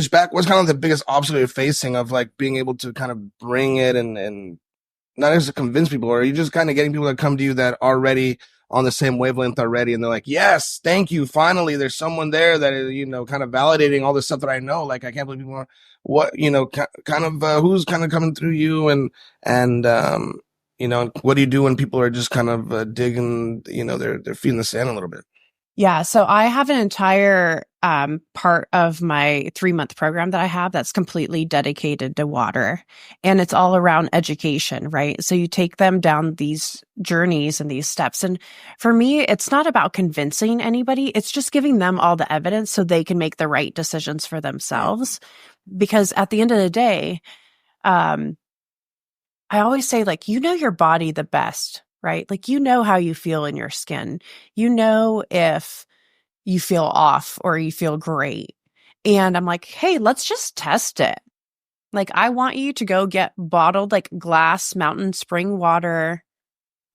Back, what's kind of the biggest obstacle you're facing of like being able to kind of bring it and not just to convince people, or are you just kind of getting people that come to you that are already on the same wavelength already, and they're like, yes, thank you, finally, there's someone there that is, kind of validating all the stuff that I know. Like, I can't believe people are, what, kind of, who's kind of coming through you, and what do you do when people are just kind of digging, they're feet in the sand a little bit? Yeah. So I have an entire part of my 3-month program that I have that's completely dedicated to water. And it's all around education, right? So you take them down these journeys and these steps. And for me, it's not about convincing anybody. It's just giving them all the evidence so they can make the right decisions for themselves. Because at the end of the day, I always say, like, you know your body the best, right? Like, you know how you feel in your skin. You know if you feel off or you feel great. And I'm like, hey, let's just test it. Like, I want you to go get bottled, like, glass mountain spring water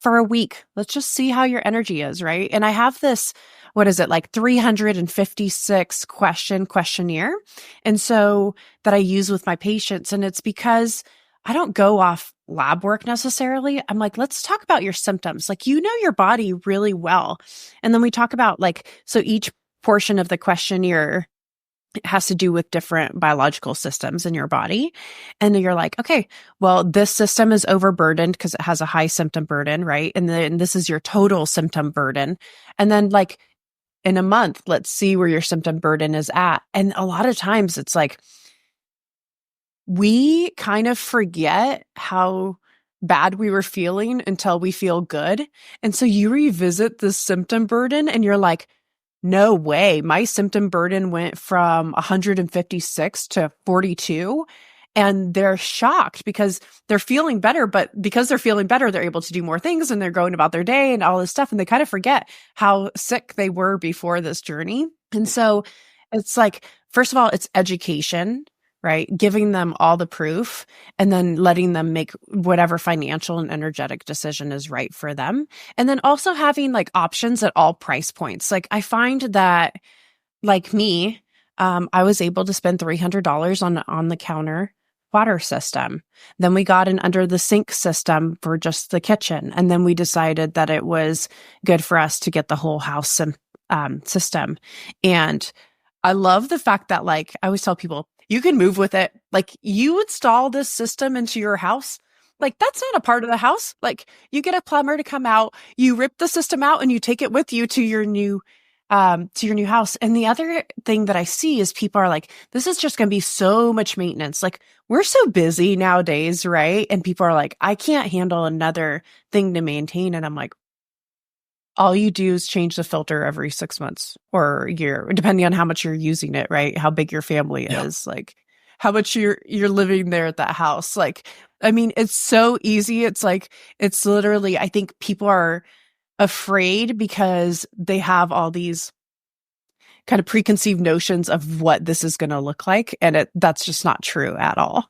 for a week. Let's just see how your energy is, right? And I have this, what is it, like 356 questionnaire. And so that I use with my patients. And it's because I don't go off lab work necessarily. I'm like, let's talk about your symptoms. Like, you know your body really well. And then we talk about, like, so each portion of the questionnaire has to do with different biological systems in your body. And you're like, okay, well, this system is overburdened because it has a high symptom burden, right? And then this is your total symptom burden. And then, like, in a month, let's see where your symptom burden is at. And a lot of times it's like, we kind of forget how bad we were feeling until we feel good. And so you revisit the symptom burden and you're like, no way. My symptom burden went from 156 to 42. And they're shocked because they're feeling better. But because they're feeling better, they're able to do more things and they're going about their day and all this stuff. And they kind of forget how sick they were before this journey. And so it's like, first of all, it's education, right? Giving them all the proof and then letting them make whatever financial and energetic decision is right for them. And then also having, like, options at all price points. Like, I find that, like me, I was able to spend $300 on the counter water system. Then we got an under the sink system for just the kitchen. And then we decided that it was good for us to get the whole house system. And I love the fact that, like, I always tell people, you can move with it. Like, you install this system into your house. Like, that's not a part of the house. Like, you get a plumber to come out, you rip the system out and you take it with you to your new house. And the other thing that I see is people are like, this is just going to be so much maintenance. Like, we're so busy nowadays, right? And people are like, I can't handle another thing to maintain. And I'm like, all you do is change the filter every 6 months or a year, depending on how much you're using it, right? How big your family is, like how much you're living there at that house. Like, I mean, it's so easy. It's like, it's literally, I think people are afraid because they have all these kind of preconceived notions of what this is going to look like. And that's just not true at all.